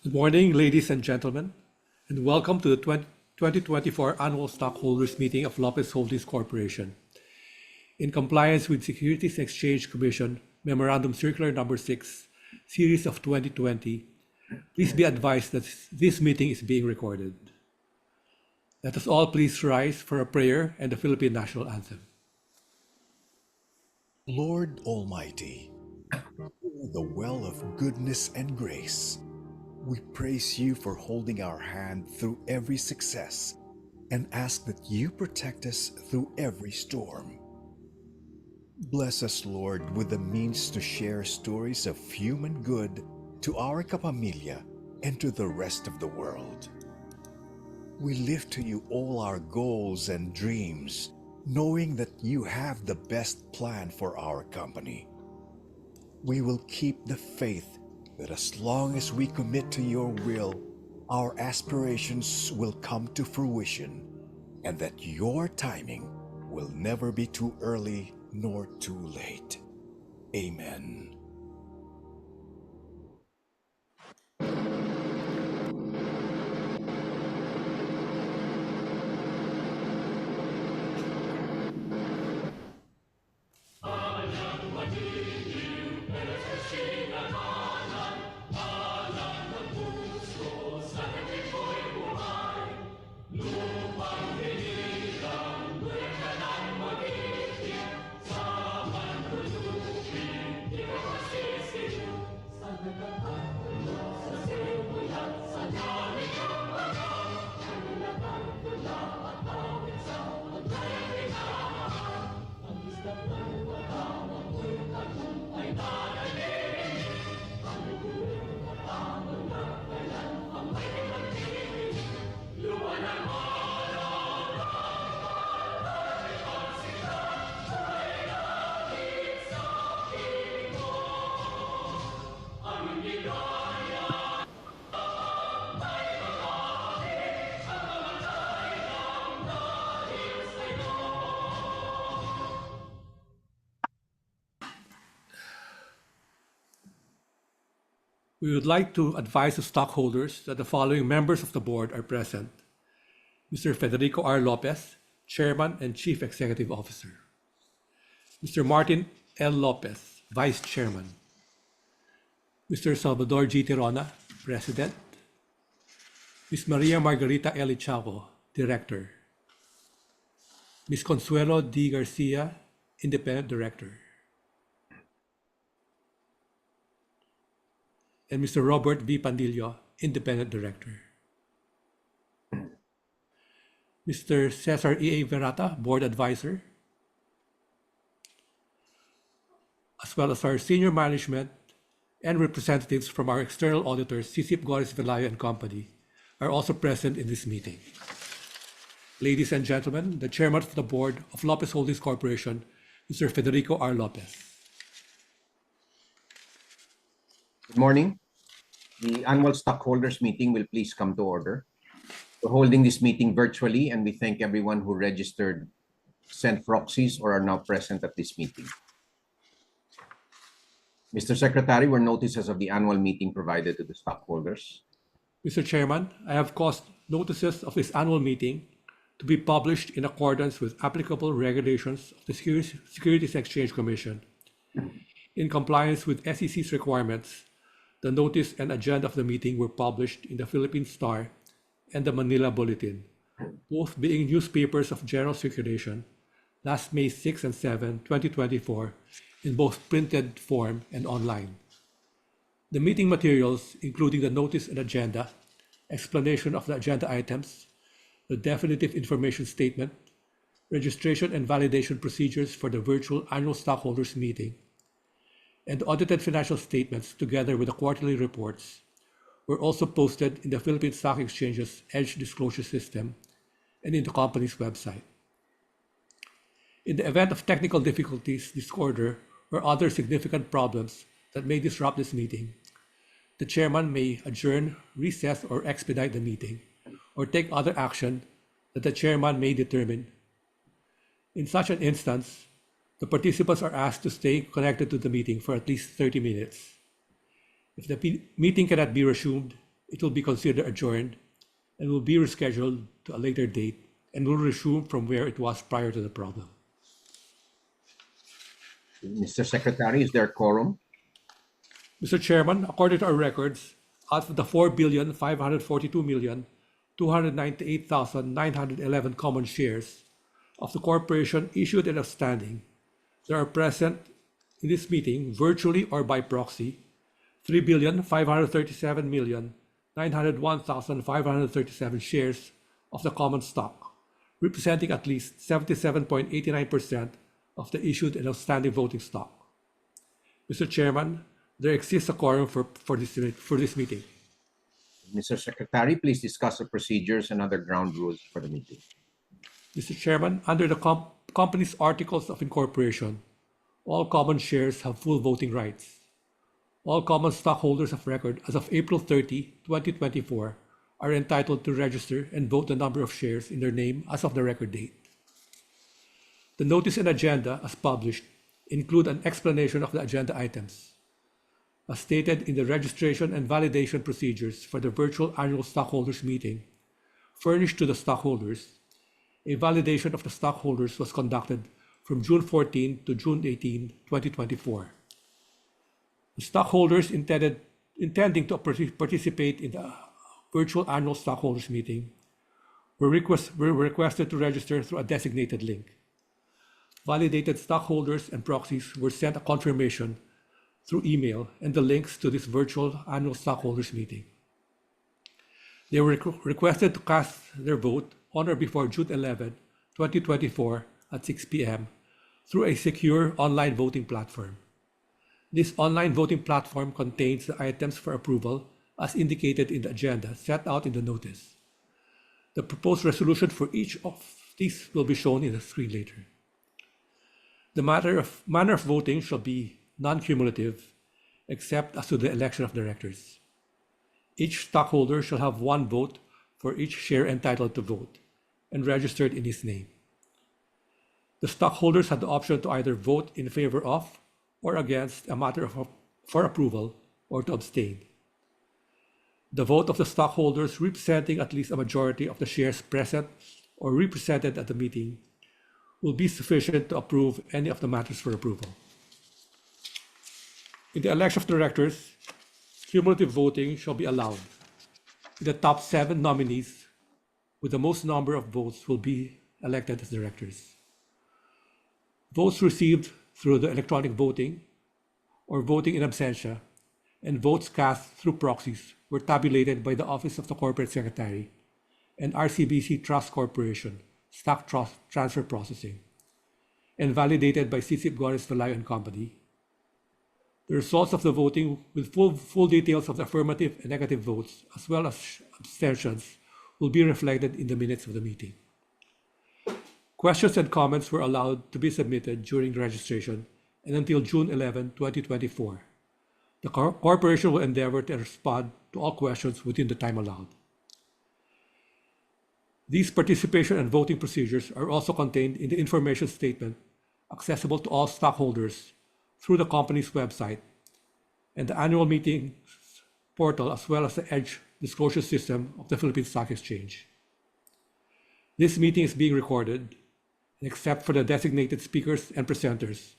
Good morning, ladies and gentlemen, and welcome to the 2024 Annual Stockholders Meeting of Lopez Holdings Corporation. In compliance with Securities Exchange Commission Memorandum Circular Number 6, Series of 2020, please be advised that this meeting is being recorded. Let us all please rise for a prayer and the Philippine National Anthem. Lord Almighty, you are the well of goodness and grace. We praise you for holding our hand through every success and ask that you protect us through every storm. Bless us, Lord, with the means to share stories of human good to our kapamilya and to the rest of the world. We lift to you all our goals and dreams, knowing that you have the best plan for our company. We will keep the faith that as long as we commit to your will, our aspirations will come to fruition, and that your timing will never be too early nor too late. Amen. We would like to advise the stockholders that the following members of the board are present: Mr. Federico R. Lopez, Chairman and Chief Executive Officer; Mr. Martin L. Lopez, Vice Chairman; Mr. Salvador G. Tirona, President; Ms. Maria Margarita L. Chavo, Director; Ms. Consuelo D. Garcia, Independent Director; and Mr. Robert V. Pandillo, Independent Director. Mr. Cesar E. A. Verata, Board Advisor, as well as our senior management and representatives from our external auditors, CCIP Gores Velayo and Company, are also present in this meeting. Ladies and gentlemen, the Chairman of the Board of Lopez Holdings Corporation, Mr. Federico R. Lopez. Good morning. The annual stockholders meeting will please come to order. We're holding this meeting virtually, and we thank everyone who registered, sent proxies, or are now present at this meeting. Mr. Secretary, were notices of the annual meeting provided to the stockholders? Mr. Chairman, I have caused notices of this annual meeting to be published in accordance with applicable regulations of the Securities Exchange Commission. In compliance with SEC's requirements, the notice and agenda of the meeting were published in the Philippine Star and the Manila Bulletin, both being newspapers of general circulation, last May 6 and 7, 2024, in both printed form and online. The meeting materials, including the notice and agenda, explanation of the agenda items, the definitive information statement, registration and validation procedures for the virtual annual stockholders meeting, and audited financial statements together with the quarterly reports were also posted in the Philippine Stock Exchange's EDGE disclosure system and in the company's website. In the event of technical difficulties, disorder, or other significant problems that may disrupt this meeting, the chairman may adjourn, recess, or expedite the meeting, or take other action that the chairman may determine. In such an instance, the participants are asked to stay connected to the meeting for at least 30 minutes. If the meeting cannot be resumed, it will be considered adjourned and will be rescheduled to a later date and will resume from where it was prior to the problem. Mr. Secretary, is there a quorum? Mr. Chairman, according to our records, out of the 4,542,298,911 common shares of the corporation issued and outstanding, there are present in this meeting, virtually or by proxy, 3,537,901,537 shares of the common stock, representing at least 77.89% of the issued and outstanding voting stock. Mr. Chairman, there exists a quorum for this meeting. Mr. Secretary, please discuss the procedures and other ground rules for the meeting. Mr. Chairman, under the company's articles of incorporation, all common shares have full voting rights. All common stockholders of record as of April 30, 2024 are entitled to register and vote the number of shares in their name as of the record date. The notice and agenda, as published, include an explanation of the agenda items. As stated in the registration and validation procedures for the virtual annual stockholders meeting furnished to the stockholders, a validation of the stockholders was conducted from June 14 to June 18, 2024. The stockholders intending to participate in the virtual annual stockholders meeting were requested to register through a designated link. Validated stockholders and proxies were sent a confirmation through email and the links to this virtual annual stockholders meeting. They were requested to cast their vote on or before June 11, 2024 at 6 p.m. through a secure online voting platform. This online voting platform contains the items for approval as indicated in the agenda set out in the notice. The proposed resolution for each of these will be shown in the screen later. The manner of voting shall be non-cumulative, except as to the election of directors. Each stockholder shall have one vote for each share entitled to vote and registered in his name. The stockholders have the option to either vote in favor of or against a matter for approval or to abstain. The vote of the stockholders representing at least a majority of the shares present or represented at the meeting will be sufficient to approve any of the matters for approval. In the election of directors, cumulative voting shall be allowed. The top 7 nominees with the most number of votes will be elected as directors. Votes received through the electronic voting or voting in absentia and votes cast through proxies were tabulated by the Office of the Corporate Secretary and RCBC Trust Corporation Stock Transfer Processing and validated by CC Gores Velay and Company. The results of the voting with full details of the affirmative and negative votes as well as abstentions will be reflected in the minutes of the meeting. Questions and comments were allowed to be submitted during registration and until June 11, 2024. The corporation will endeavor to respond to all questions within the time allowed. These participation and voting procedures are also contained in the information statement accessible to all stockholders through the company's website and the annual meeting portal as well as the EDGE disclosure system of the Philippine Stock Exchange. This meeting is being recorded, and except for the designated speakers and presenters,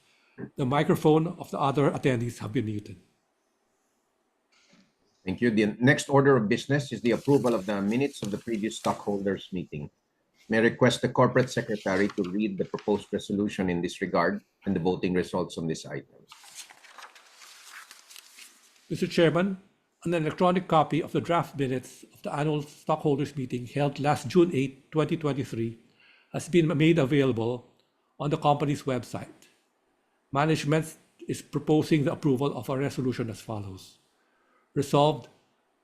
the microphone of the other attendees have been muted. Thank you. The next order of business is the approval of the minutes of the previous stockholders meeting. May I request the corporate secretary to read the proposed resolution in this regard and the voting results on this item. Mr. Chairman, an electronic copy of the draft minutes of the annual stockholders meeting held last June 8, 2023 has been made available on the company's website. Management is proposing the approval of a resolution as follows. Resolved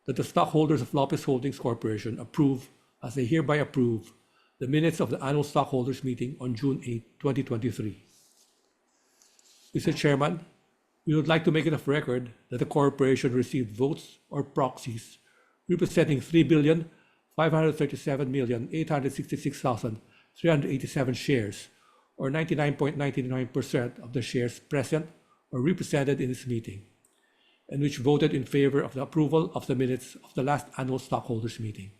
that the stockholders of Lopez Holdings Corporation approve, as they hereby approve, the minutes of the annual stockholders meeting on June 8, 2023. Mr. Chairman, we would like to make it of record that the corporation received votes or proxies representing 3,537,866,387 shares, or 99.99% of the shares present or represented in this meeting, and which voted in favor of the approval of the minutes of the last annual stockholders meeting.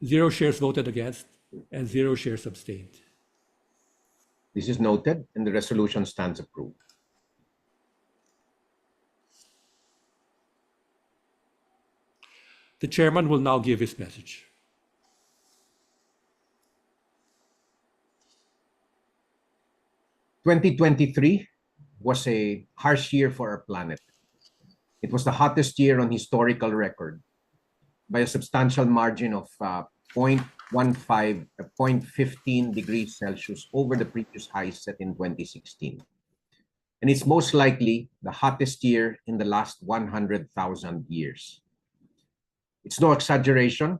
0 shares voted against and 0 shares abstained. This is noted, and the resolution stands approved. The chairman will now give his message. "2023 was a harsh year for our planet. It was the hottest year on historical record by a substantial margin of 0.15 degrees Celsius over the previous high set in 2016. And it's most likely the hottest year in the last 100,000 years. It's no exaggeration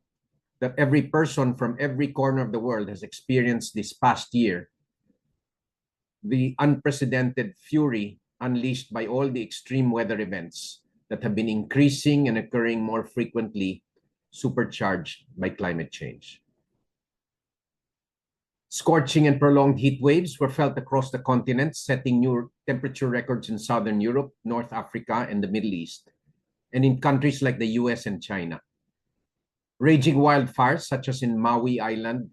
that every person from every corner of the world has experienced this past year the unprecedented fury unleashed by all the extreme weather events that have been increasing and occurring more frequently, supercharged by climate change. Scorching and prolonged heat waves were felt across the continent, setting new temperature records in Southern Europe, North Africa, and the Middle East, and in countries like the US and China. Raging wildfires, such as in Maui Island,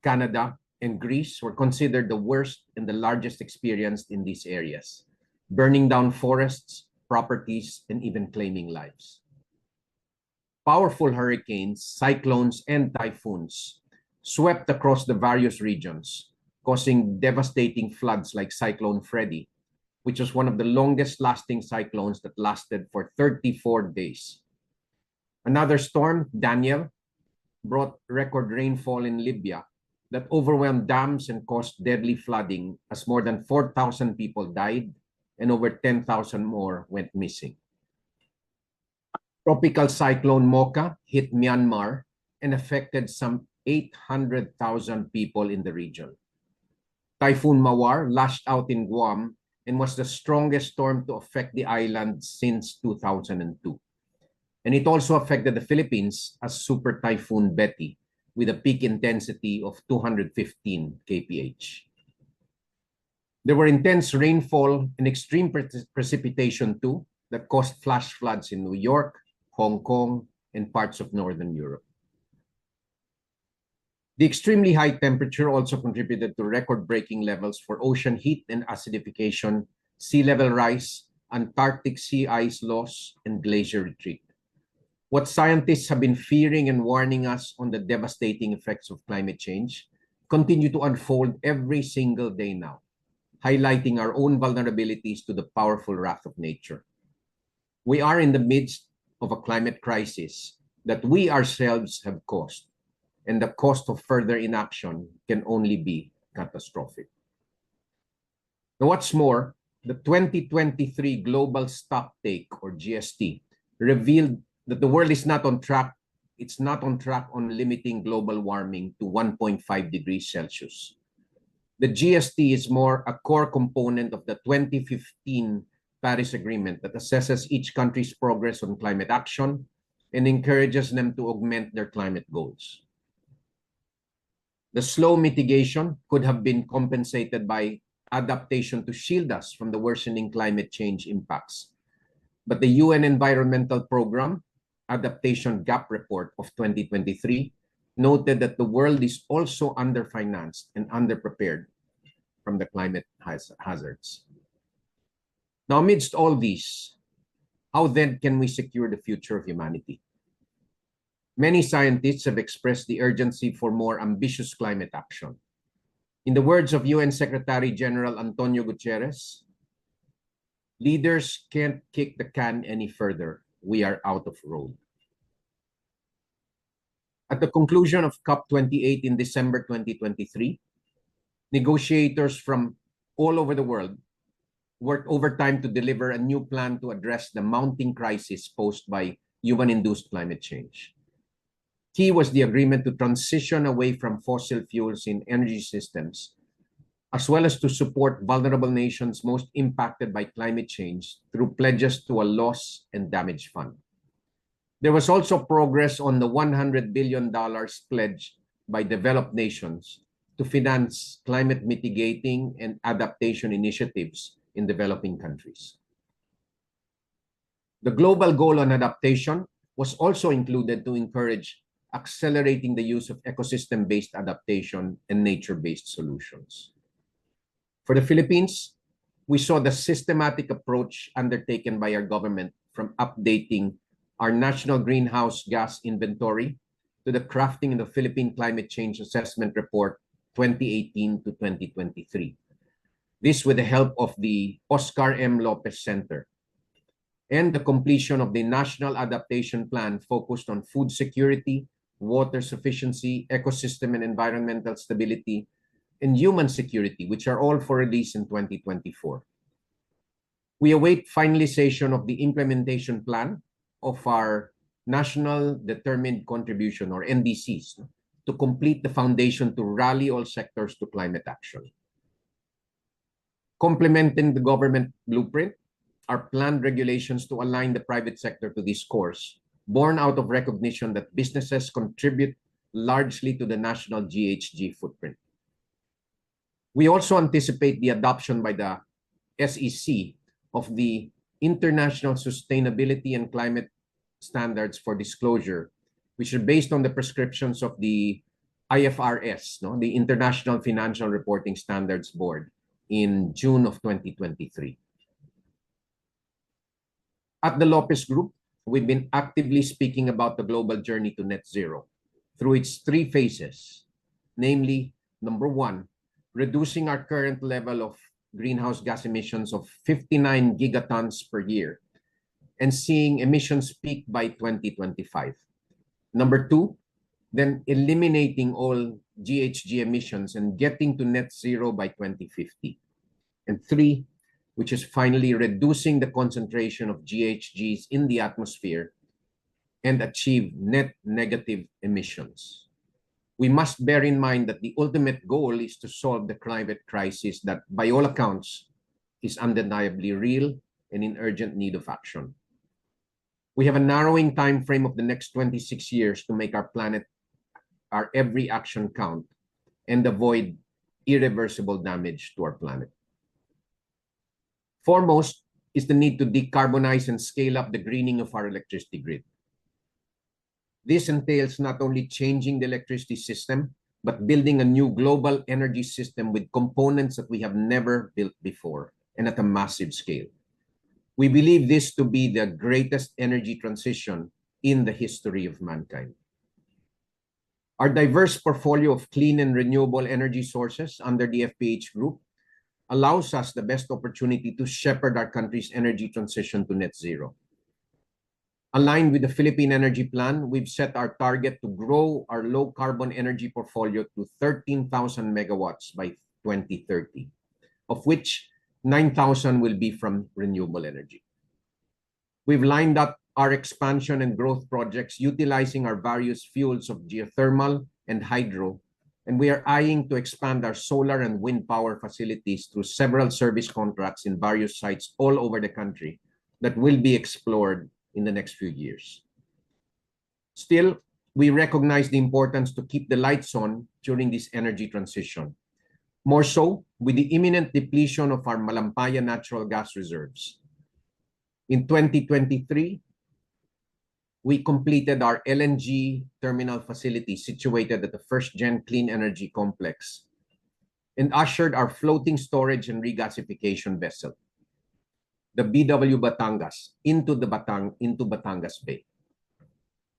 Canada, and Greece, were considered the worst and the largest experienced in these areas, burning down forests, properties, and even claiming lives. Powerful hurricanes, cyclones, and typhoons swept across the various regions, causing devastating floods like Cyclone Freddy, which was one of the longest-lasting cyclones that lasted for 34 days. Another storm, Daniel, brought record rainfall in Libya that overwhelmed dams and caused deadly flooding as more than 4,000 people died and over 10,000 more went missing. Tropical cyclone Mocha hit Myanmar and affected some 800,000 people in the region. Typhoon Mawar lashed out in Guam and was the strongest storm to affect the island since 2002. And it also affected the Philippines as Super Typhoon Betty, with a peak intensity of 215 kph. There were intense rainfall and extreme precipitation too that caused flash floods in New York, Hong Kong, and parts of Northern Europe. The extremely high temperature also contributed to record-breaking levels for ocean heat and acidification, sea level rise, Antarctic sea ice loss, and glacier retreat. What scientists have been fearing and warning us on the devastating effects of climate change continue to unfold every single day now, highlighting our own vulnerabilities to the powerful wrath of nature. We are in the midst of a climate crisis that we ourselves have caused, and the cost of further inaction can only be catastrophic. Now, what's more, the 2023 Global Stocktake, or GST, revealed that the world is not on track. It's not on track on limiting global warming to 1.5 degrees Celsius. The GST is more a core component of the 2015 Paris Agreement that assesses each country's progress on climate action and encourages them to augment their climate goals. The slow mitigation could have been compensated by adaptation to shield us from the worsening climate change impacts. But the UN Environmental Programme Adaptation Gap Report of 2023 noted that the world is also underfinanced and underprepared from the climate hazards. Now, amidst all these, how then can we secure the future of humanity? Many scientists have expressed the urgency for more ambitious climate action. In the words of UN Secretary General Antonio Guterres, "Leaders can't kick the can any further. We are out of road." At the conclusion of COP28 in December 2023, negotiators from all over the world worked overtime to deliver a new plan to address the mounting crisis posed by human-induced climate change. Key was the agreement to transition away from fossil fuels in energy systems, as well as to support vulnerable nations most impacted by climate change through pledges to a loss and damage fund. There was also progress on the $100 billion pledge by developed nations to finance climate mitigating and adaptation initiatives in developing countries. The global goal on adaptation was also included to encourage accelerating the use of ecosystem-based adaptation and nature-based solutions. For the Philippines, we saw the systematic approach undertaken by our government from updating our national greenhouse gas inventory to the crafting of the Philippine Climate Change Assessment Report 2018 to 2023. This with the help of the Oscar M. Lopez Center, and the completion of the National Adaptation Plan focused on food security, water sufficiency, ecosystem and environmental stability, and human security, which are all for release in 2024. We await finalization of the implementation plan of our National Determined Contribution, or NDCs, to complete the foundation to rally all sectors to climate action. Complementing the government blueprint are planned regulations to align the private sector to this course, born out of recognition that businesses contribute largely to the national GHG footprint. We also anticipate the adoption by the SEC of the International Sustainability and Climate Standards for Disclosure, which are based on the prescriptions of the IFRS, the International Financial Reporting Standards Board, in June of 2023. At the Lopez Group, we've been actively speaking about the global journey to net zero through its three phases, namely, number one, reducing our current level of greenhouse gas emissions of 59 gigatons per year and seeing emissions peak by 2025. Number two, then eliminating all GHG emissions and getting to net zero by 2050. And three, which is finally reducing the concentration of GHGs in the atmosphere and achieve net negative emissions. We must bear in mind that the ultimate goal is to solve the climate crisis that, by all accounts, is undeniably real and in urgent need of action. We have a narrowing time frame of the next 26 years to make our planet, our every action count, and avoid irreversible damage to our planet. Foremost is the need to decarbonize and scale up the greening of our electricity grid. This entails not only changing the electricity system, but building a new global energy system with components that we have never built before and at a massive scale. We believe this to be the greatest energy transition in the history of mankind. Our diverse portfolio of clean and renewable energy sources under the FPH Group allows us the best opportunity to shepherd our country's energy transition to net zero. Aligned with the Philippine Energy Plan, we've set our target to grow our low-carbon energy portfolio to 13,000 megawatts by 2030, of which 9,000 will be from renewable energy. We've lined up our expansion and growth projects utilizing our various fuels of geothermal and hydro, and we are eyeing to expand our solar and wind power facilities through several service contracts in various sites all over the country that will be explored in the next few years. Still, we recognize the importance to keep the lights on during this energy transition, more so with the imminent depletion of our Malampaya natural gas reserves. In 2023, we completed our LNG terminal facility situated at the first-gen clean energy complex and ushered our floating storage and regasification vessel, the BW Batangas, into Batangas Bay.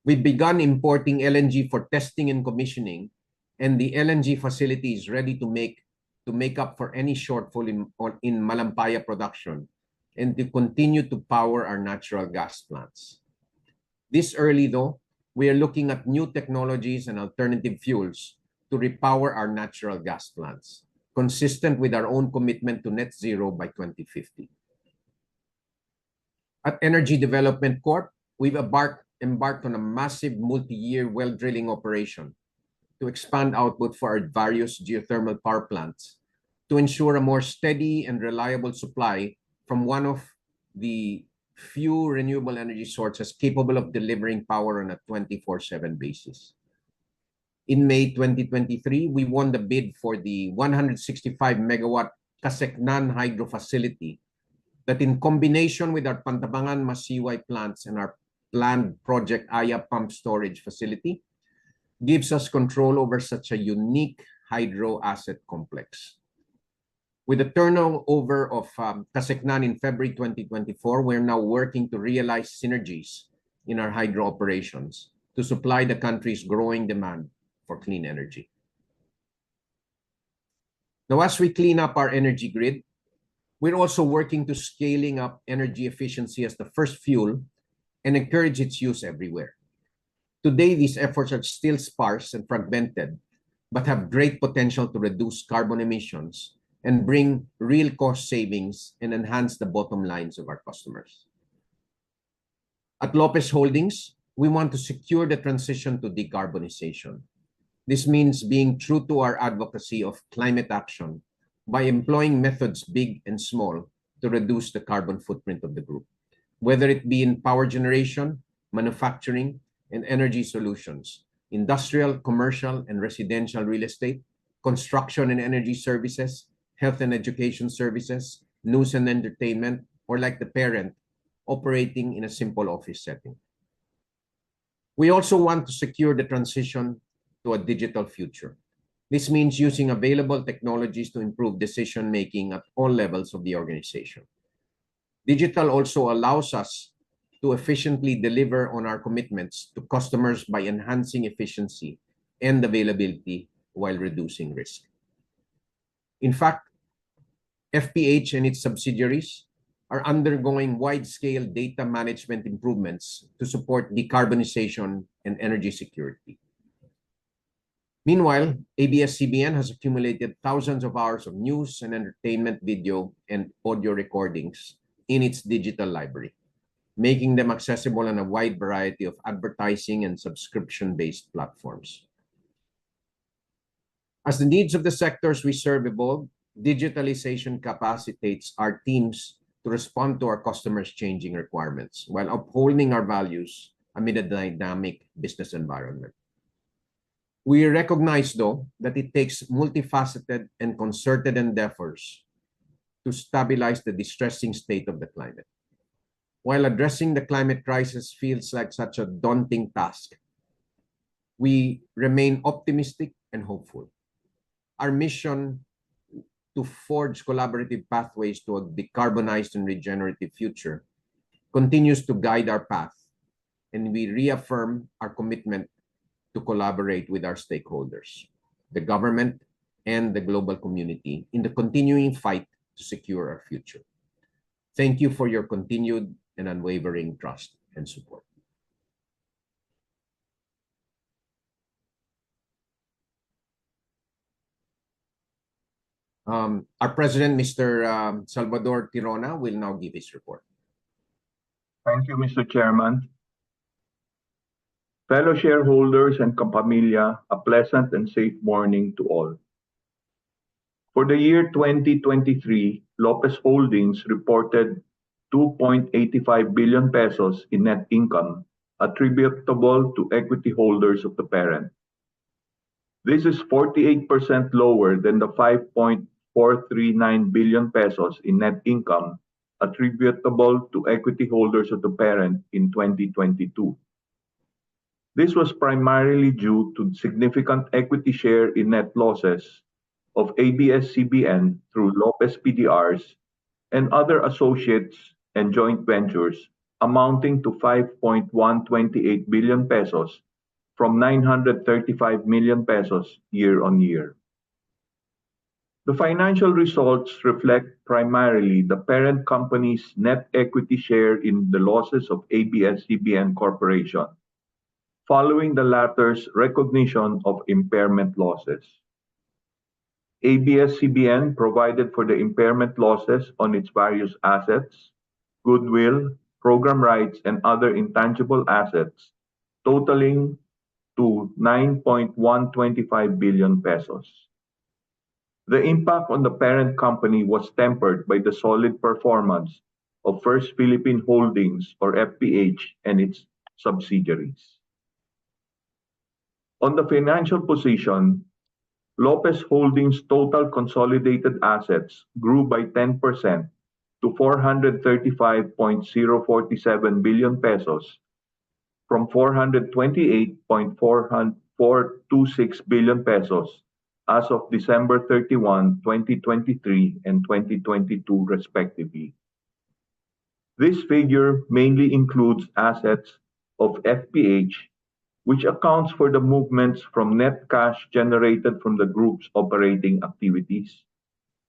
We've begun importing LNG for testing and commissioning, and the LNG facility is ready to make up for any shortfall in Malampaya production and to continue to power our natural gas plants. This early, though, we are looking at new technologies and alternative fuels to repower our natural gas plants, consistent with our own commitment to net zero by 2050. At Energy Development Corp, we've embarked on a massive multi-year well drilling operation to expand output for our various geothermal power plants to ensure a more steady and reliable supply from one of the few renewable energy sources capable of delivering power on a 24/7 basis. In May 2023, we won the bid for the 165 megawatt Kaseknan hydro facility that in combination with our Pantabangan Masiway plants and our planned Project Aya pump storage facility, gives us control over such a unique hydro asset complex. With the turnover of Kaseknan in February 2024, we're now working to realize synergies in our hydro operations to supply the country's growing demand for clean energy. Now, as we clean up our energy grid, we're also working to scaling up energy efficiency as the first fuel and encourage its use everywhere. Today, these efforts are still sparse and fragmented, but have great potential to reduce carbon emissions and bring real cost savings and enhance the bottom lines of our customers. At Lopez Holdings, we want to secure the transition to decarbonization. This means being true to our advocacy of climate action by employing methods big and small to reduce the carbon footprint of the group, whether it be in power generation, manufacturing, and energy solutions, industrial, commercial, and residential real estate, construction and energy services, health and education services, news and entertainment, or like the parent, operating in a simple office setting. We also want to secure the transition to a digital future. This means using available technologies to improve decision-making at all levels of the organization. Digital also allows us to efficiently deliver on our commitments to customers by enhancing efficiency and availability while reducing risk. In fact, FPH and its subsidiaries are undergoing wide-scale data management improvements to support decarbonization and energy security. Meanwhile, ABS-CBN has accumulated thousands of hours of news and entertainment video and audio recordings in its digital library, making them accessible on a wide variety of advertising and subscription-based platforms. As the needs of the sectors we serve evolve, digitalization capacitates our teams to respond to our customers' changing requirements while upholding our values amid a dynamic business environment. We recognize, though, that it takes multifaceted and concerted endeavors to stabilize the distressing state of the climate. While addressing the climate crisis feels like such a daunting task, we remain optimistic and hopeful. Our mission to forge collaborative pathways to a decarbonized and regenerative future continues to guide our path, and we reaffirm our commitment to collaborate with our stakeholders, the government, and the global community in the continuing fight to secure our future. Thank you for your continued and unwavering trust and support. Our President, Mr. Salvador Tirona, will now give his report. Thank you, Mr. Chairman. Fellow shareholders and kapamilya, a pleasant and safe morning to all. For the year 2023, Lopez Holdings reported 2.85 billion pesos in net income attributable to equity holders of the parent. This is 48% lower than the 5.439 billion pesos in net income attributable to equity holders of the parent in 2022. This was primarily due to significant equity share in net losses of ABS-CBN through Lopez PDRs and other associates and joint ventures amounting to 5.128 billion pesos from 935 million pesos year on year. The financial results reflect primarily the parent company's net equity share in the losses of ABS-CBN Corporation, following the latter's recognition of impairment losses. ABS-CBN provided for the impairment losses on its various assets, goodwill, program rights, and other intangible assets, totaling to 9.125 billion pesos. The impact on the parent company was tempered by the solid performance of First Philippine Holdings, or FPH, and its subsidiaries. On the financial position, Lopez Holdings' total consolidated assets grew by 10% to 435.047 billion pesos from 428.426 billion pesos as of December 31, 2023 and 2022 respectively. This figure mainly includes assets of FPH, which accounts for the movements from net cash generated from the group's operating activities,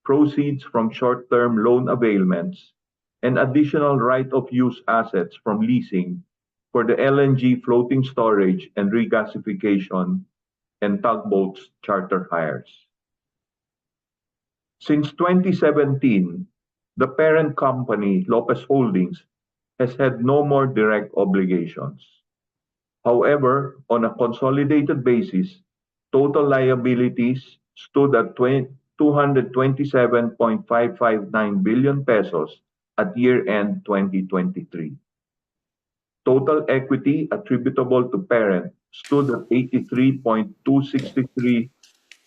proceeds from short-term loan availments, and additional right-of-use assets from leasing for the LNG floating storage and regasification and tugboats charter hires. Since 2017, the parent company, Lopez Holdings, has had no more direct obligations. However, on a consolidated basis, total liabilities stood at 227.559 billion pesos at year-end 2023. Total equity attributable to parent stood at 83.263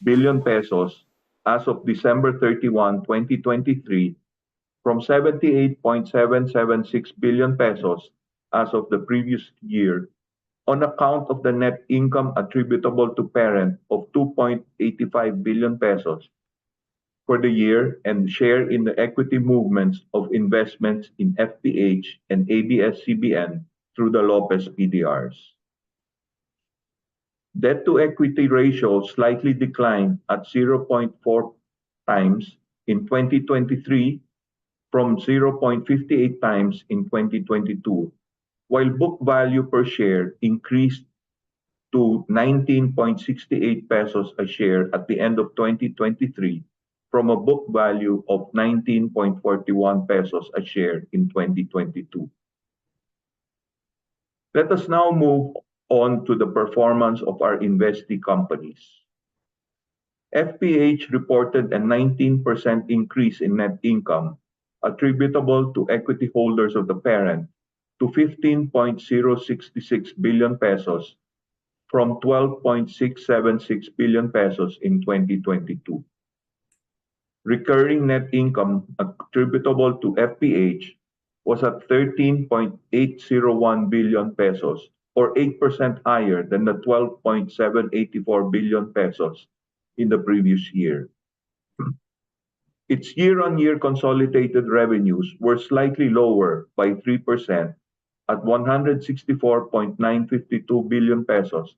billion pesos as of December 31, 2023, from 78.776 billion pesos as of the previous year, on account of the net income attributable to parent of 2.85 billion pesos for the year and share in the equity movements of investments in FPH and ABS-CBN through the Lopez PDRs. Debt-to-equity ratio slightly declined at 0.4 times in 2023 from 0.58 times in 2022, while book value per share increased to 19.68 pesos a share at the end of 2023 from a book value of 19.41 pesos a share in 2022. Let us now move on to the performance of our investee companies. FPH reported a 19% increase in net income attributable to equity holders of the parent to 15.066 billion pesos from 12.676 billion pesos in 2022. Recurring net income attributable to FPH was at 13.801 billion pesos, or 8% higher than the 12.784 billion pesos in the previous year. Its year-on-year consolidated revenues were slightly lower by 3% at 164.952 billion pesos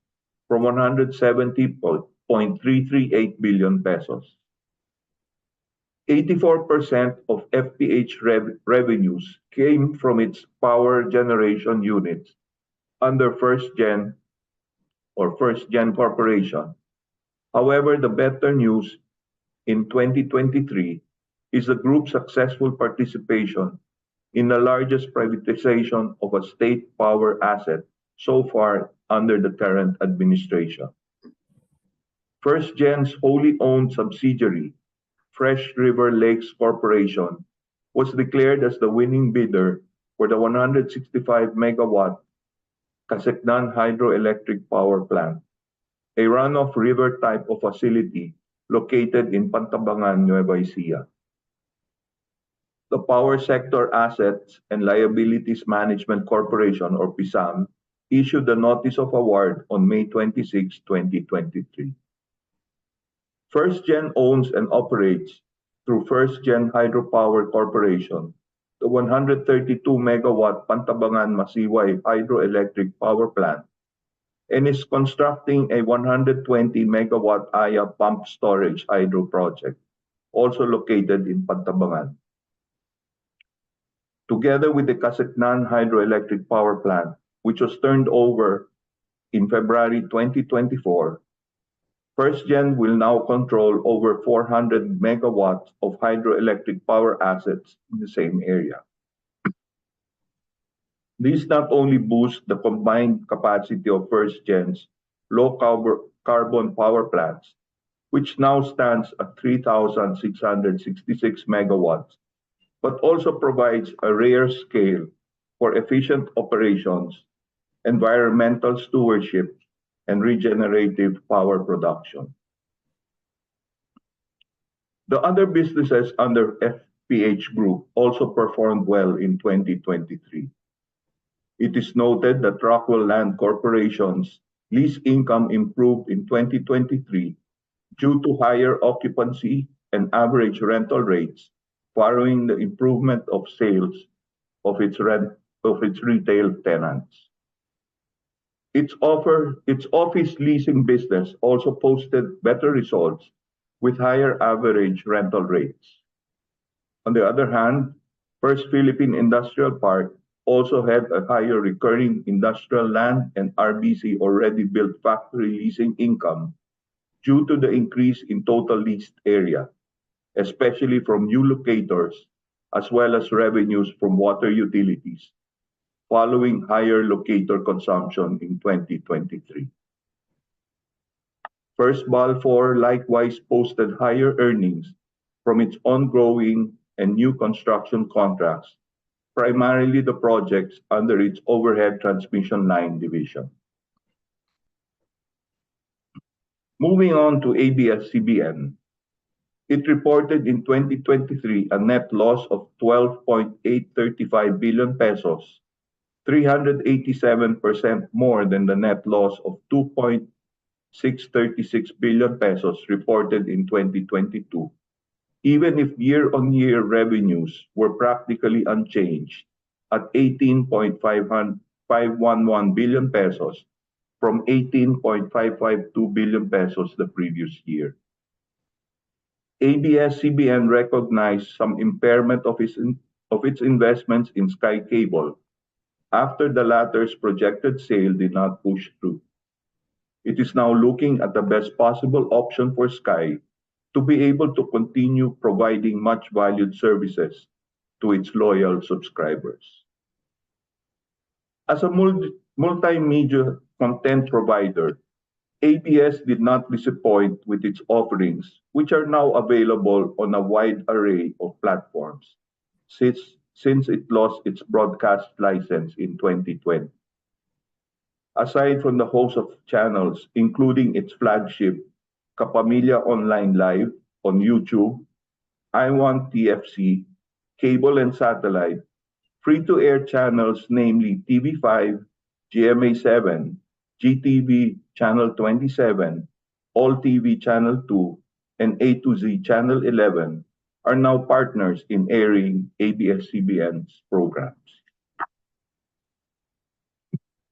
from 170.338 billion pesos. 84% of FPH revenues came from its power generation units under First Gen Corporation. However, the better news in 2023 is the group's successful participation in the largest privatization of a state power asset so far under the current administration. First Gen's wholly owned subsidiary, Fresh River Lakes Corporation, was declared as the winning bidder for the 165-megawatt Casecnan Hydroelectric Power Plant, a runoff river type of facility located in Pantabangan, Nueva Ecija. The Power Sector Assets and Liabilities Management Corporation, or PISAM, issued the notice of award on May 26, 2023. First Gen owns and operates through First Gen Hydropower Corporation the 132-megawatt Pantabangan Masiway Hydroelectric Power Plant and is constructing a 120-megawatt Aya Pump Storage Hydro Project, also located in Pantabangan. Together with the Casecnan Hydroelectric Power Plant, which was turned over in February 2024, First Gen will now control over 400 megawatts of hydroelectric power assets in the same area. These not only boost the combined capacity of First Gen's low-carbon power plants, which now stands at 3,666 megawatts, but also provides a rare scale for efficient operations, environmental stewardship, and regenerative power production. The other businesses under PH Group also performed well in 2023. It is noted that Rockwell Land Corporation's lease income improved in 2023 due to higher occupancy and average rental rates following the improvement of sales of its retail tenants. Its office leasing business also posted better results with higher average rental rates. On the other hand, First Philippine Industrial Park also had a higher recurring industrial land and RBC already built factory leasing income due to the increase in total leased area, especially from new locators, as well as revenues from water utilities, following higher locator consumption in 2023. First Balfour likewise posted higher earnings from its ongoing and new construction contracts, primarily the projects under its overhead transmission line division. Moving on to ABS-CBN, it reported in 2023 a net loss of 12.835 billion pesos, 387% more than the net loss of 2.636 billion pesos reported in 2022, even if year-on-year revenues were practically unchanged at 18.511 billion pesos from 18.552 billion pesos the previous year. ABS-CBN recognized some impairment of its investments in Sky Cable after the latter's projected sale did not push through. It is now looking at the best possible option for Sky to be able to continue providing much valued services to its loyal subscribers. As a multimedia content provider, ABS did not disappoint with its offerings, which are now available on a wide array of platforms since it lost its broadcast license in 2020. Aside from the host of channels, including its flagship Kapamilya Online Live on YouTube, I Want TFC, cable and satellite, free-to-air channels namely TV5, GMA7, GTV Channel 27, All TV Channel 2, and A to Z Channel 11 are now partners in airing ABS-CBN's programs.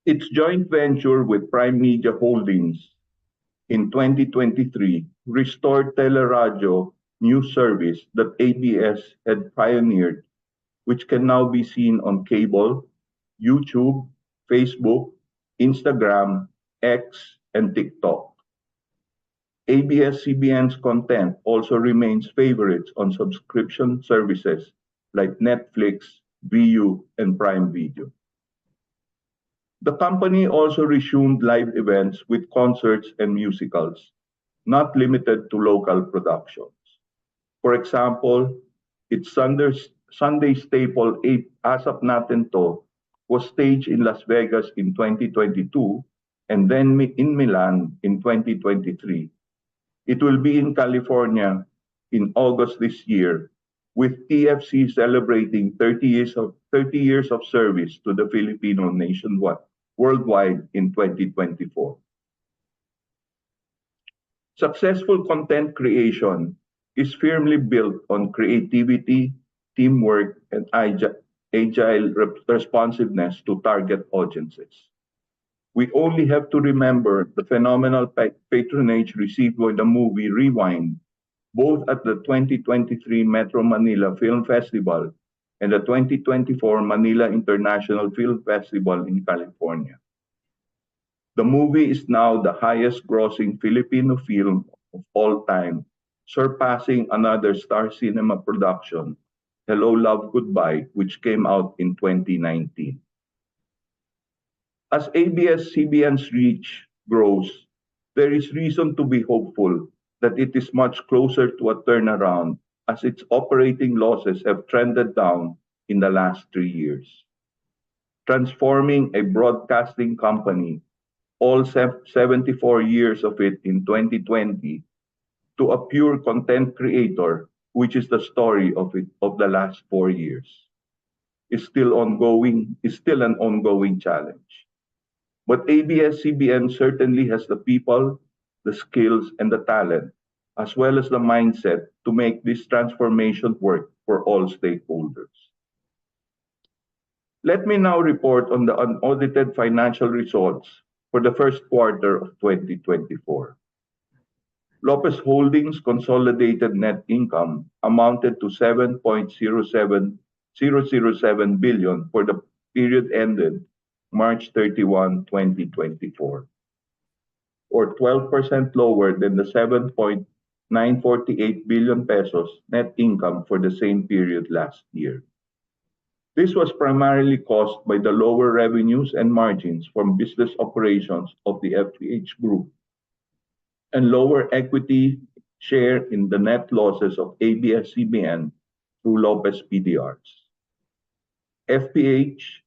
Its joint venture with Prime Media Holdings in 2023 restored Teleradio news service that ABS had pioneered, which can now be seen on cable, YouTube, Facebook, Instagram, X, and TikTok. ABS-CBN's content also remains favorites on subscription services like Netflix, Viu, and Prime Video. The company also resumed live events with concerts and musicals, not limited to local productions. For example, its Sunday staple Asap Natin To was staged in Las Vegas in 2022 and then in Milan in 2023. It will be in California in August this year, with TFC celebrating 30 years of service to the Filipino nation worldwide in 2024. Successful content creation is firmly built on creativity, teamwork, and agile responsiveness to target audiences. We only have to remember the phenomenal patronage received by the movie Rewind, both at the 2023 Metro Manila Film Festival and the 2024 Manila International Film Festival in California. The movie is now the highest grossing Filipino film of all time, surpassing another Star Cinema production, Hello, Love, Goodbye, which came out in 2019. As ABS-CBN's reach grows, there is reason to be hopeful that it is much closer to a turnaround as its operating losses have trended down in the last 3 years. Transforming a broadcasting company, all 74 years of it in 2020, to a pure content creator which is the story of the last 4 years, is still an ongoing challenge. But ABS-CBN certainly has the people, the skills, and the talent, as well as the mindset to make this transformation work for all stakeholders. Let me now report on the unaudited financial results for the first quarter of 2024. Lopez Holdings' consolidated net income amounted to 7.007 billion for the period ended March 31, 2024, or 12% lower than the 7.948 billion pesos net income for the same period last year. This was primarily caused by the lower revenues and margins from business operations of the FPH Group and lower equity share in the net losses of ABS-CBN through Lopez PDRs. FPH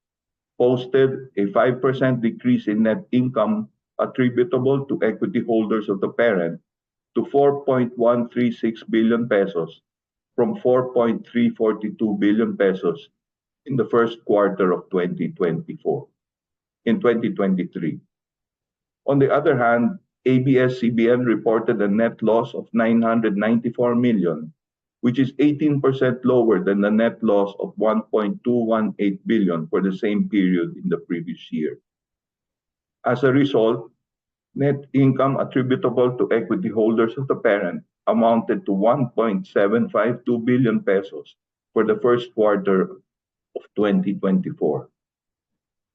posted a 5% decrease in net income attributable to equity holders of the parent to 4.136 billion pesos from 4.342 billion pesos in the first quarter of 2023. On the other hand, ABS-CBN reported a net loss of 994 million, which is 18% lower than the net loss of 1.218 billion for the same period in the previous year. As a result, net income attributable to equity holders of the parent amounted to 1.752 billion pesos for the first quarter of 2024.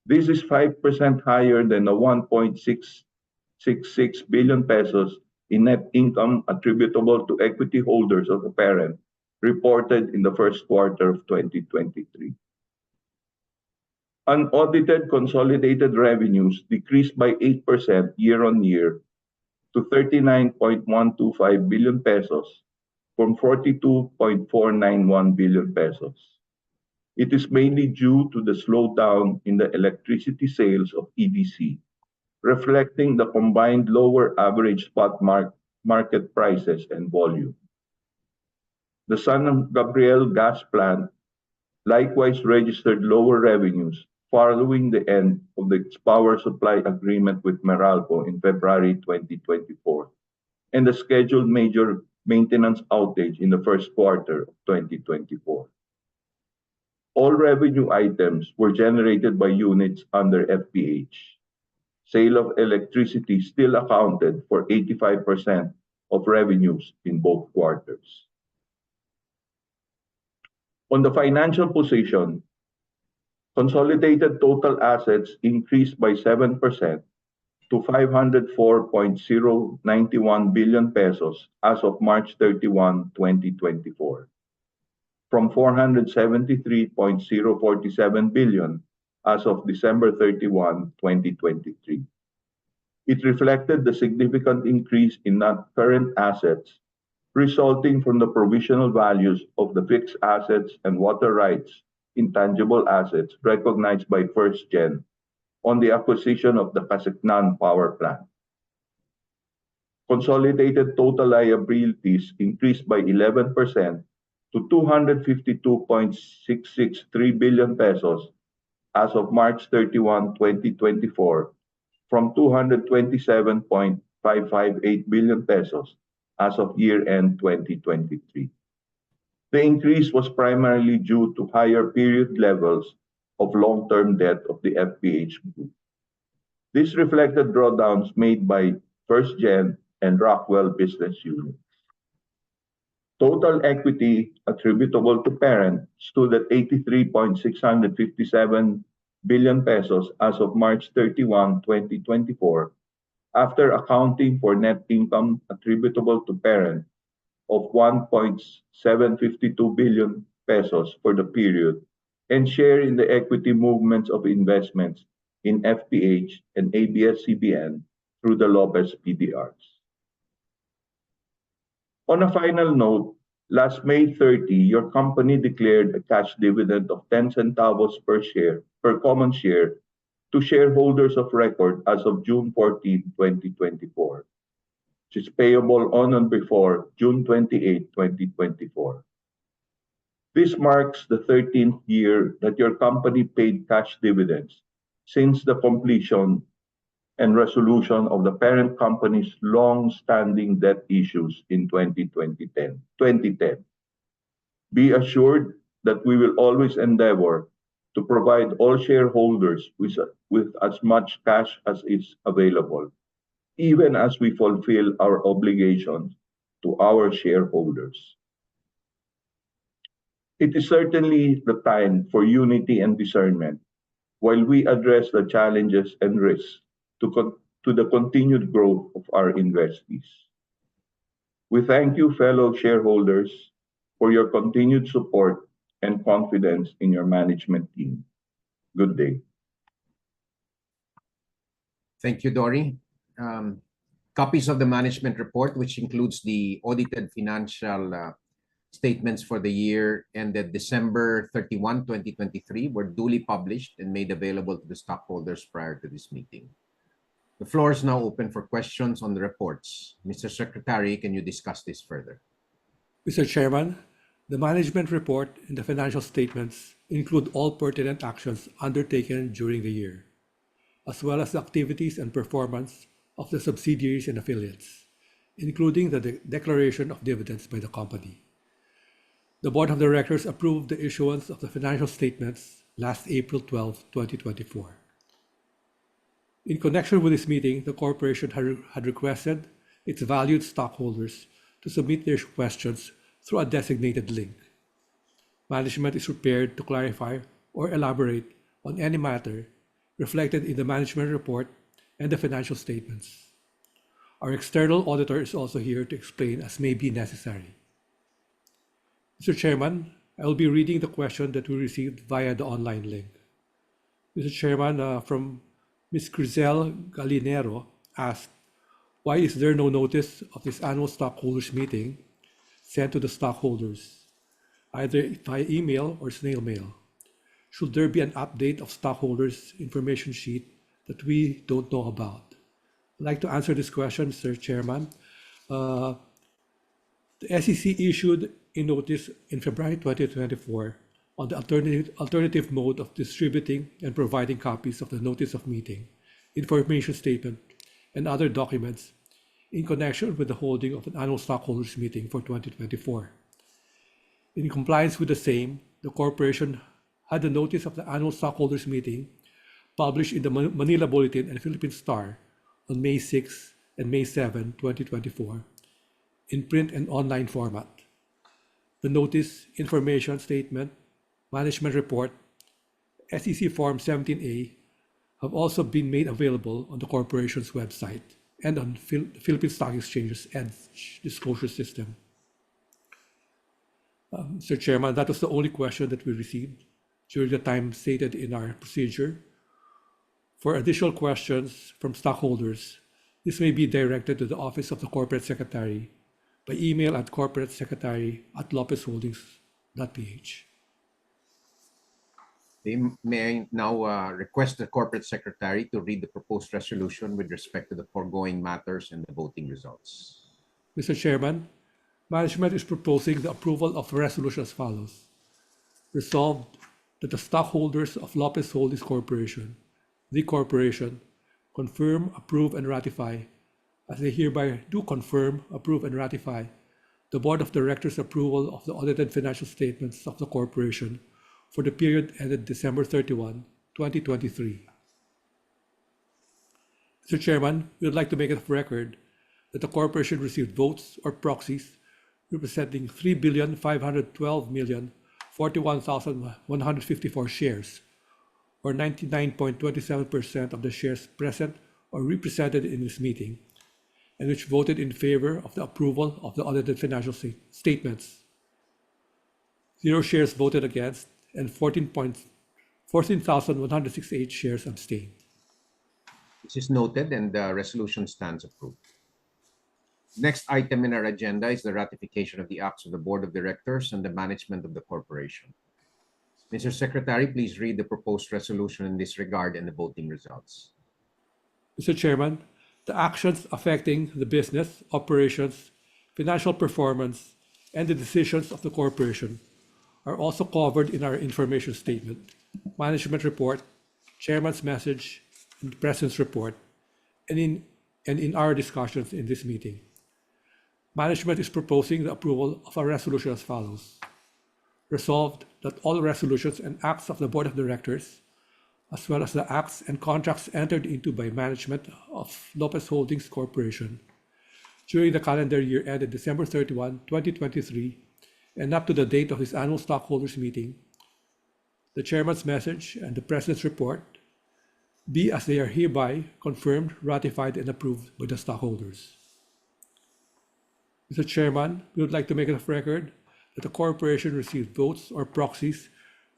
This is 5% higher than the 1.666 billion pesos in net income attributable to equity holders of the parent reported in the first quarter of 2023. Unaudited consolidated revenues decreased by 8% year-on-year to 39.125 billion pesos from 42.491 billion pesos. It is mainly due to the slowdown in the electricity sales of EDC, reflecting the combined lower average spot market prices and volume. The San Gabriel gas plant likewise registered lower revenues following the end of its power supply agreement with Meralco in February 2024 and the scheduled major maintenance outage in the first quarter of 2024. All revenue items were generated by units under FPH. Sale of electricity still accounted for 85% of revenues in both quarters. On the financial position, consolidated total assets increased by 7% to 504.091 billion pesos as of March 31, 2024. From 473.047 billion as of December 31, 2023. It reflected the significant increase in non-current assets resulting from the provisional values of the fixed assets and water rights intangible assets recognized by First Gen on the acquisition of the Casicnan power plant. Consolidated total liabilities increased by 11% to 252.663 billion pesos as of March 31, 2024, from 227.558 billion pesos as of year-end 2023. The increase was primarily due to higher period levels of long-term debt of the FPH Group. This reflected drawdowns made by First Gen and Rockwell business units. Total equity attributable to parent stood at 83.657 billion pesos as of March 31, 2024, after accounting for net income attributable to parent of 1.752 billion pesos for the period and share in the equity movements of investments in FPH and ABS-CBN through the Lopez PDRs. On a final note, last May 30, your company declared a cash dividend of 10 centavos per common share to shareholders of record as of June 14, 2024. which is payable on and before June 28, 2024. This marks the 13th year that your company paid cash dividends since the completion and resolution of the parent company's long-standing debt issues in 2010. Be assured that we will always endeavor to provide all shareholders with as much cash as is available, even as we fulfill our obligations to our shareholders. It is certainly the time for unity and discernment while we address the challenges and risks to the continued growth of our investees. We thank you, fellow shareholders, for your continued support and confidence in your management team. Good day. Thank you, Dory. Copies of the management report, which includes the audited financial statements for the year ended December 31, 2023, were duly published and made available to the stockholders prior to this meeting. The floor is now open for questions on the reports. Mr. Secretary, can you discuss this further? Mr. Chairman, the management report and the financial statements include all pertinent actions undertaken during the year, as well as the activities and performance of the subsidiaries and affiliates, including the declaration of dividends by the company. The Board of Directors approved the issuance of the financial statements last April 12, 2024. In connection with this meeting, the corporation had requested its valued stockholders to submit their questions through a designated link. Management is prepared to clarify or elaborate on any matter reflected in the management report and the financial statements. Our external auditor is also here to explain as may be necessary. Mr. Chairman, I will be reading the question that we received via the online link. Mr. Chairman, from Ms. Crizel Galinero asked, why is there no notice of this annual stockholders meeting sent to the stockholders, either via email or snail mail? Should there be an update of stockholders' information sheet that we don't know about? I'd like to answer this question, Mr. Chairman. The SEC issued a notice in February 2024 on the alternative mode of distributing and providing copies of the notice of meeting, information statement, and other documents in connection with the holding of an annual stockholders meeting for 2024. In compliance with the same, the corporation had the notice of the annual stockholders meeting published in the Manila Bulletin and Philippine Star on May 6 and May 7, 2024, in print and online format. The notice, information statement, management report, SEC Form 17A have also been made available on the corporation's website and on the Philippine Stock Exchange's EDGE disclosure system. Mr. Chairman, that was the only question that we received during the time stated in our procedure. For additional questions from stockholders, this may be directed to the Office of the Corporate Secretary by email at corporatesecretary@lopezholdings.ph. May I now request the Corporate Secretary to read the proposed resolution with respect to the foregoing matters and the voting results. Mr. Chairman, management is proposing the approval of the resolution as follows. Resolved that the stockholders of Lopez Holdings Corporation, the corporation, confirm, approve, and ratify, as they hereby do confirm, approve, and ratify the Board of Directors' approval of the audited financial statements of the corporation for the period ended December 31, 2023. Mr. Chairman, we would like to make it a record that the corporation received votes or proxies representing 3,512,041,154 shares, or 99.27% of the shares present or represented in this meeting, and which voted in favor of the approval of the audited financial statements. 0 shares voted against, and 14,168 shares abstained. This is noted, and the resolution stands approved. Next item in our agenda is the ratification of the acts of the Board of Directors and the management of the corporation. Mr. Secretary, please read the proposed resolution in this regard and the voting results. Mr. Chairman, The actions affecting the business, operations, financial performance, and the decisions of the corporation are also covered in our information statement, management report, chairman's message, and president's report, and in our discussions in this meeting. Management is proposing the approval of a resolution as follows. Resolved that all resolutions and acts of the Board of Directors, as well as the acts and contracts entered into by management of Lopez Holdings Corporation during the calendar year ended December 31, 2023, and up to the date of this annual stockholders meeting, the chairman's message and the president's report be as they are hereby confirmed, ratified, and approved by the stockholders. Mr. Chairman, we would like to make it a record that the corporation received votes or proxies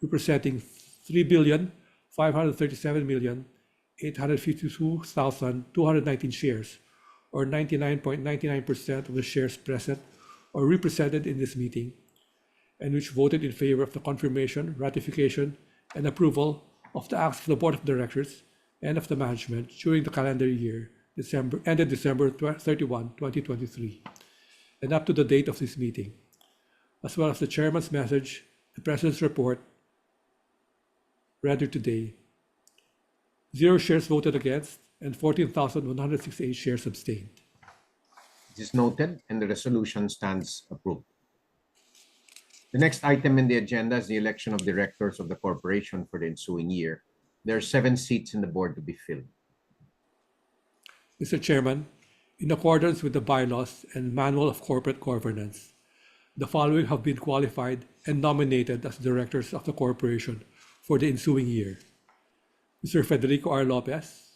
representing 3,537,852,219 shares, or 99.99% of the shares present or represented in this meeting, and which voted in favor of the confirmation, ratification, and approval of the acts of the Board of Directors and of the management during the calendar year ended December 31, 2023, and up to the date of this meeting, as well as the chairman's message, the president's report rendered today. 0 shares voted against and 14,168 shares abstained. It is noted, and the resolution stands approved. The next item in the agenda is the election of directors of the corporation for the ensuing year. There are 7 seats in the board to be filled. Mr. Chairman, in accordance with the bylaws and Manual of Corporate Governance, the following have been qualified and nominated as directors of the corporation for the ensuing year. Mr. Federico R. Lopez,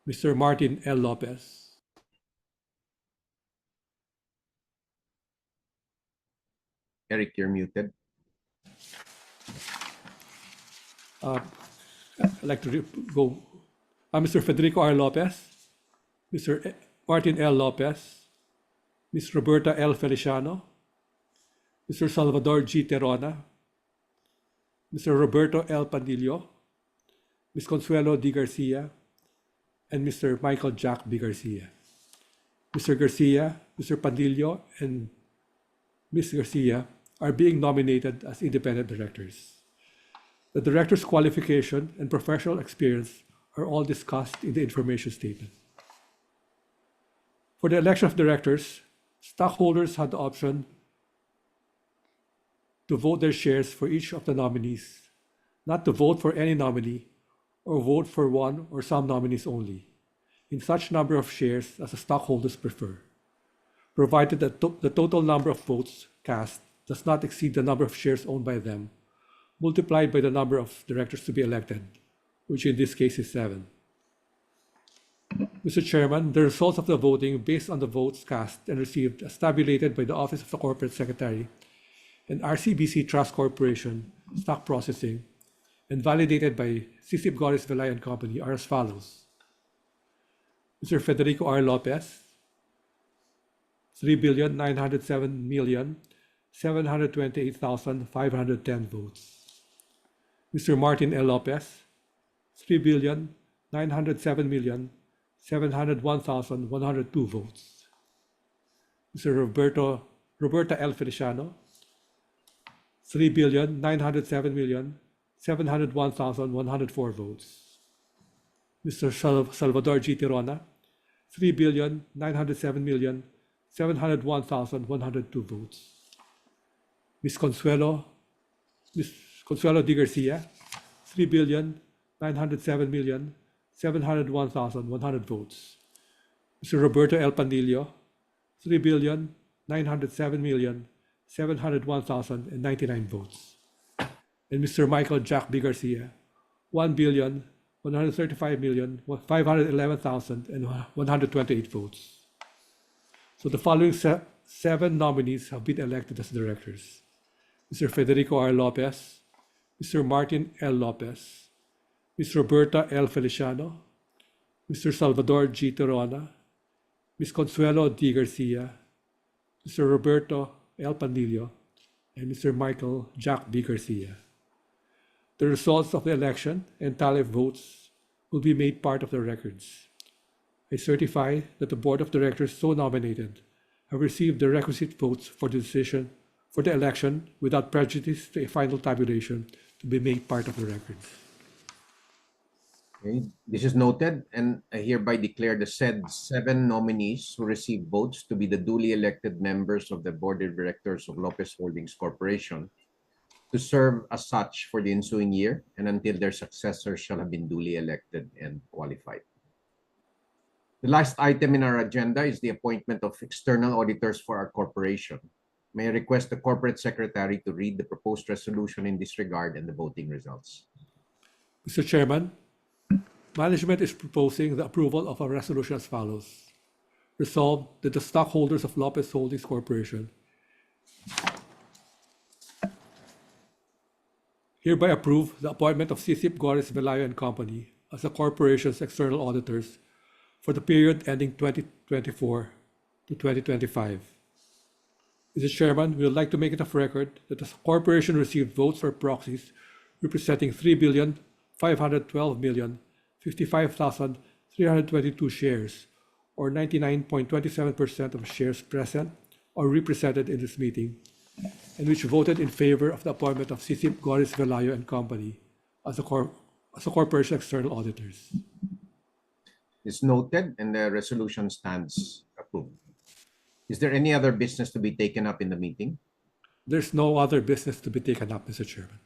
Mr. Martin L. Lopez, Eric, you're muted. I'd like to go. Mr. Federico R. Lopez, Mr. Martin L. Lopez, Ms. Roberta L. Feliciano, Mr. Salvador G. Terona, Mr. Roberto L. Padillo, Ms. Consuelo D. Garcia, and Mr. Michael Jack B. Garcia. Mr. Garcia, Mr. Padillo, and Ms. Garcia are being nominated as independent directors. The director's qualification and professional experience are all discussed in the information statement. For the election of directors, stockholders had the option to vote their shares for each of the nominees, not to vote for any nominee, or vote for one or some nominees only, in such number of shares as the stockholders prefer, provided that the total number of votes cast does not exceed the number of shares owned by them, multiplied by the number of directors to be elected, which in this case is 7. Mr. Chairman, the results of the voting based on the votes cast and received as tabulated by the Office of the Corporate Secretary and RCBC Trust Corporation Stock Processing and validated by CC Gores Velay and Company are as follows. Mr. Federico R. Lopez, 3,907,728,510 votes. Mr. Martin L. Lopez, 3,907,701,102 votes. Mr. Roberta L. Feliciano, 3,907,701,104 votes. Mr. Salvador G. Terona, 3,907,701,102 votes. Ms. Consuelo D. Garcia, 3,907,701,100 votes. Mr. Roberto L. Pandillo, 3,907,701,099 votes. And Mr. Michael Jack B. Garcia, 1,135,511,128 votes. So the following 7 nominees have been elected as directors. Mr. Federico R. Lopez, Mr. Martin L. Lopez, Ms. Roberta L. Feliciano, Mr. Salvador G. Terona, Ms. Consuelo D. Garcia, Mr. Roberto L. Pandillo, and Mr. Michael Jack B. Garcia. The results of the election and tally of votes will be made part of the records. I certify that the Board of Directors so nominated have received the requisite votes for the election without prejudice to a final tabulation to be made part of the records. Okay, this is noted, and I hereby declare the said 7 nominees who received votes to be the duly elected members of the Board of Directors of Lopez Holdings Corporation to serve as such for the ensuing year and until their successors shall have been duly elected and qualified. The last item in our agenda is the appointment of external auditors for our corporation. May I request the Corporate Secretary to read the proposed resolution in this regard and the voting results. Mr. Chairman, management is proposing the approval of a resolution as follows. Resolved that the stockholders of Lopez Holdings Corporation hereby approve the appointment of CCIP Gores Velayo and Company as the corporation's external auditors for the period ending 2024 to 2025. Mr. Chairman, we would like to make it of record that the corporation received votes or proxies representing 3,512,055,322 shares, or 99.27% of shares present or represented in this meeting, and which voted in favor of the appointment of CCIP Gores Velayo and Company as the corporation external auditors. It's noted and the resolution stands approved. Is there any other business to be taken up in the meeting? There's no other business to be taken up, Mr. Chairman.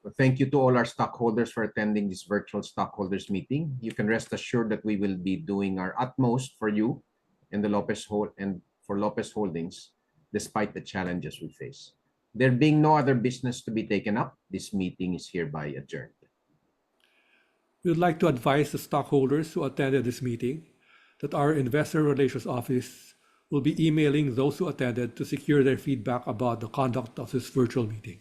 Well, thank you to all our stockholders for attending this virtual stockholders meeting. You can rest assured that we will be doing our utmost for you and for Lopez Holdings, despite the challenges we face. There being no other business to be taken up, this meeting is hereby adjourned. We would like to advise the stockholders who attended this meeting that our Investor Relations Office will be emailing those who attended to secure their feedback about the conduct of this virtual meeting.